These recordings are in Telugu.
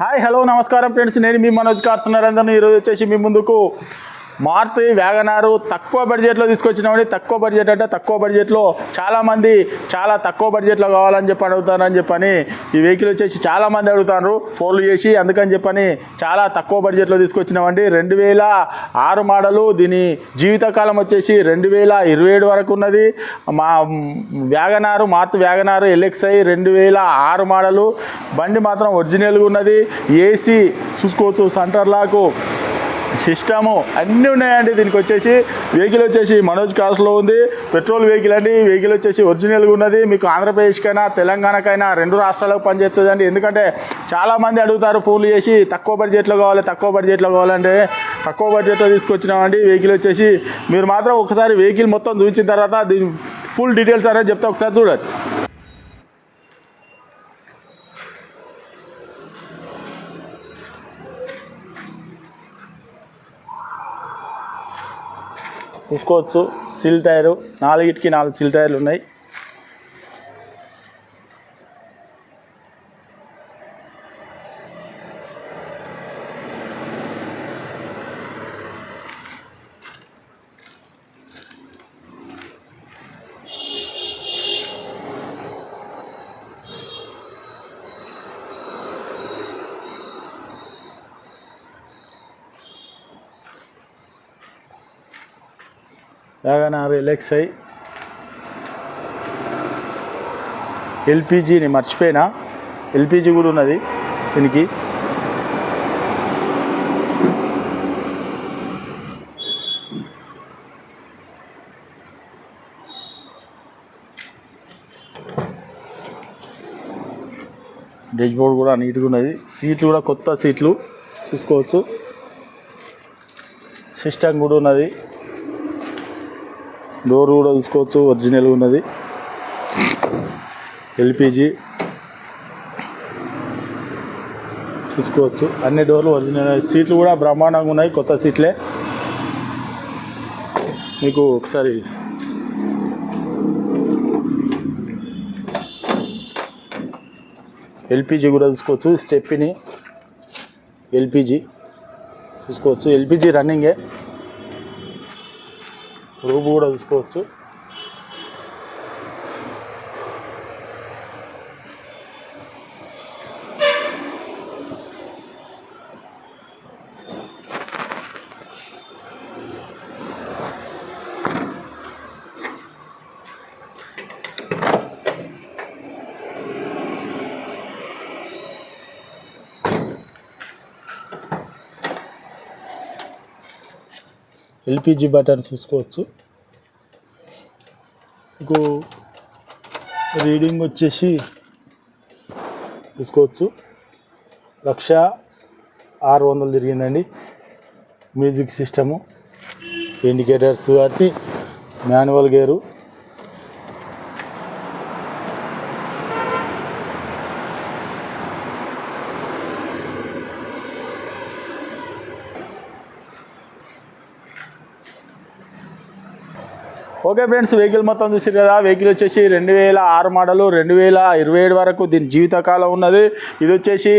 హాయ్ హలో నమస్కారం ఫ్రెండ్స్, నేను మీ మనోజ్ కార్స్ నరేందర్ని. ఈరోజు వచ్చేసి మీ ముందుకు మారుతి వ్యాగనార్ తక్కువ బడ్జెట్లో తీసుకొచ్చినామని. తక్కువ బడ్జెట్ అంటే తక్కువ బడ్జెట్లో చాలామంది చాలా తక్కువ బడ్జెట్లో కావాలని చెప్పి అడుగుతారని చెప్పని ఈ వెహికల్ వచ్చేసి చాలామంది అడుగుతారు ఫోన్లు చేసి. అందుకని చెప్పని చాలా తక్కువ బడ్జెట్లో తీసుకొచ్చినామండి. 2006 మోడలు. దీని జీవితకాలం వచ్చేసి 2027 వరకు ఉన్నది. మా WagonR Maruti WagonR LXi 2006 model. బండి మాత్రం ఒరిజినల్గా ఉన్నది. ఏసీ చూసుకోవచ్చు, సెంటర్ లాకు సిస్టము అన్నీ ఉన్నాయండి. దీనికి వచ్చేసి వెహికల్ వచ్చేసి మనోజ్ కార్స్లో ఉంది. పెట్రోల్ వెహికల్ అండి. వెహికల్ వచ్చేసి ఒరిజినల్గా ఉన్నది. మీకు ఆంధ్రప్రదేశ్కైనా తెలంగాణకైనా 2 రాష్ట్రాలకు పనిచేస్తుందండి. ఎందుకంటే చాలామంది అడుగుతారు ఫోన్లు చేసి తక్కువ బడ్జెట్లో కావాలి, తక్కువ బడ్జెట్లో కావాలంటే తక్కువ బడ్జెట్లో తీసుకొచ్చినామండి. వెహికల్ వచ్చేసి మీరు మాత్రం ఒకసారి వెహికల్ మొత్తం చూపించిన తర్వాత దీని ఫుల్ డీటెయిల్స్ అనేది చెప్తే ఒకసారి చూడండి. చూసుకోవచ్చు, సిల్ టైరు 4కి 4 సిల్ టైర్లు ఉన్నాయి. వ్యాగనార్ LXi ఎల్పిజిని మర్చిపోయినా, ఎల్పిజి కూడా ఉన్నది దీనికి. డాష్ బోర్డ్ కూడా నీట్గా ఉన్నది. సీట్లు కూడా కొత్త సీట్లు చూసుకోవచ్చు. సిస్టమ్ కూడా ఉన్నది. డోర్ కూడా చూసుకోవచ్చు, ఒరిజినల్గా ఉన్నది. ఎల్పిజి చూసుకోవచ్చు, అన్ని డోర్లు ఒరిజినల్. సీట్లు కూడా బ్రహ్మాండంగా ఉన్నాయి, కొత్త సీట్లే. మీకు ఒకసారి ఎల్పిజి కూడా చూసుకోవచ్చు. స్టెప్ని ఎల్పిజి చూసుకోవచ్చు. ఎల్పిజి రన్నింగే. రూబ్ కూడా చూసుకోవచ్చు. ఎల్పిజి బటన్ చూసుకోవచ్చు. మీకు రీడింగ్ వచ్చేసి చూసుకోవచ్చు, 1,600,000 తిరిగిందండి. మ్యూజిక్ సిస్టము, ఇండికేటర్స్ అన్నీ, manual gear. Okay friends, vehicle మొత్తం చూసారు కదా. వెహికల్ వచ్చేసి 2006 మోడలు, 2027 వరకు దీని జీవితకాలం ఉన్నది. ఇది వచ్చేసి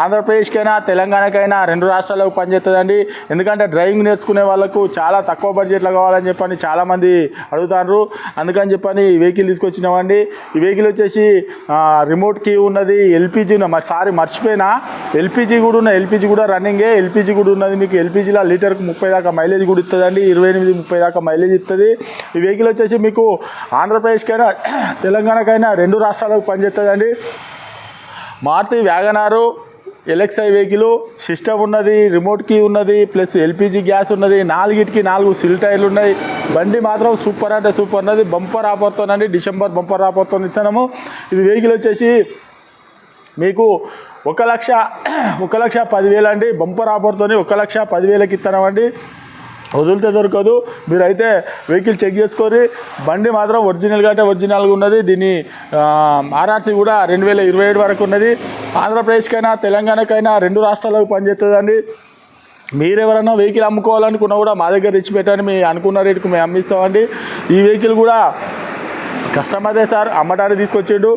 ఆంధ్రప్రదేశ్కైనా తెలంగాణకైనా 2 రాష్ట్రాలకు పనిచేస్తుందండి. ఎందుకంటే డ్రైవింగ్ నేర్చుకునే వాళ్ళకు చాలా తక్కువ బడ్జెట్లో కావాలని చెప్పని చాలామంది అడుగుతారు. అందుకని చెప్పని ఈ వెహికల్ తీసుకొచ్చినామండి. ఈ వెహికల్ వచ్చేసి రిమోట్ కీ ఉన్నది. ఎల్పిజి మర్చిపోయినా, ఎల్పిజి కూడా ఉన్న. ఎల్పిజి కూడా రన్నింగే. ఎల్పిజి కూడా ఉన్నది. మీకు ఎల్పిజిలో లీటర్కు 30 దాకా మైలేజ్ కూడా ఇస్తుందండి. 28-30 దాకా మైలేజ్ ఇస్తుంది. ఈ వెహికల్ వచ్చేసి మీకు ఆంధ్రప్రదేశ్కైనా తెలంగాణకైనా 2 రాష్ట్రాలకు పనిచేస్తుందండి. Maruti WagonR LXi vehicle system ఉన్నది, రిమోట్ కీ ఉన్నది, ప్లస్ ఎల్పిజి గ్యాస్ ఉన్నది. 4కి 4 సిల్ టైర్లు ఉన్నాయి. బండి మాత్రం సూపర్ అంటే సూపర్ ఉన్నది. బంపర్ ఆఫర్తోనండి, డిసెంబర్ బంపర్ ఆఫర్తో ఇస్తున్నాము. ఇది వెహికల్ వచ్చేసి మీకు 1,10,000 అండి. బంపర్ ఆఫర్తో 1,10,000కి ఇస్తున్నామండి. వదిలితే దొరకదు. మీరైతే వెహికల్ చెక్ చేసుకొని. బండి మాత్రం ఒరిజినల్గా అంటే ఒరిజినల్గా ఉన్నది. దీని ఆర్ఆర్సీ కూడా 2027 వరకు ఉన్నది. ఆంధ్రప్రదేశ్కైనా తెలంగాణకైనా 2 రాష్ట్రాలకు పనిచేస్తుందండి. మీరెవరైనా వెహికల్ అమ్ముకోవాలనుకున్నా కూడా మా దగ్గర ఇచ్చి పెట్టండి. మీ అనుకున్న రేటుకు మేము అమ్మిస్తామండి. ఈ వెహికల్ కూడా కస్టమర్దే సార్, అమ్మటానికి తీసుకొచ్చిండు.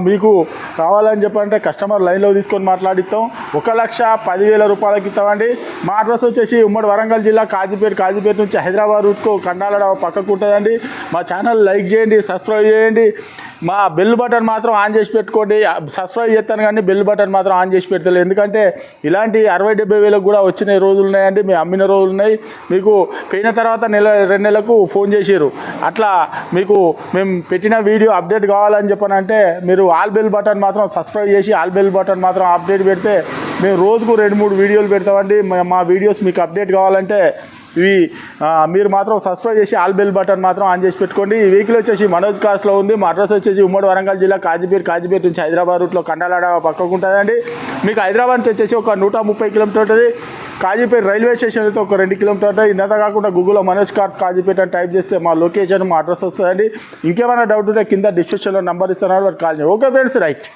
మీకు కావాలని చెప్పంటే కస్టమర్ లైన్లో తీసుకొని మాట్లాడిస్తాం. 1,10,000 రూపాయలకి ఇస్తామండి. మా అడ్రస్ వచ్చేసి ఉమ్మడి వరంగల్ జిల్లా కాజీపేట నుంచి హైదరాబాద్ రూట్కు కండాల పక్కకు ఉంటుందండి. మా ఛానల్ లైక్ చేయండి, సబ్స్క్రైబ్ చేయండి. మా బెల్ బటన్ మాత్రం ఆన్ చేసి పెట్టుకోండి. సబ్స్క్రైబ్ చేస్తాను కానీ బెల్ బటన్ మాత్రం ఆన్ చేసి పెడతలేదు. ఎందుకంటే ఇలాంటి 60-70 వేలకు కూడా వచ్చిన రోజులు ఉన్నాయండి, మేము అమ్మిన రోజులు ఉన్నాయి. మీకు పోయిన తర్వాత 1-2 నెలలకు ఫోన్ చేసారు. అట్లా మీకు మేము పెట్టిన వీడియో అప్డేట్ కావాలని చెప్పనంటే మీరు ఆల్ బెల్ బటన్ మాత్రం సబ్స్క్రైబ్ చేసి ఆల్ బెల్ బటన్ మాత్రం అప్డేట్ పెడితే మేము రోజుకు 2-3 వీడియోలు పెడతామండి. మా వీడియోస్ మీకు అప్డేట్ కావాలంటే ఇవి మీరు మాత్రం సబ్స్క్రైబ్ చేసి ఆల్ బెల్ బటన్ మాత్రం ఆన్ చేసి పెట్టుకోండి. ఈ వెహికల్ వచ్చేసి మనోజ్ కార్స్లో ఉంది. మా అడ్రస్ వచ్చేసి ఉమ్మడి వరంగల్ జిల్లా కాజీపేట నుంచి హైదరాబాద్ రూట్లో కండాల పక్కకు ఉంటుందండి. మీకు హైదరాబాద్ నుంచి వచ్చేసి ఒక 130 కిలోమీటర్ ఉంటుంది. కాజీపేట రైల్వే స్టేషన్ అయితే ఒక 2 కిలోమీటర్ ఉంటుంది. ఇంత కాకుండా గూగుల్లో మనోజ్ కార్స్ కాజీపేట అని టైప్ చేస్తే మా లొకేషన్, మా అడ్రస్ వస్తుందండి. ఇంకేమైనా డౌట్ ఉంటే కింద డిస్క్రిప్షన్లో నెంబర్ ఇస్తున్నారు, కాల్ చేయండి. Okay friends, right.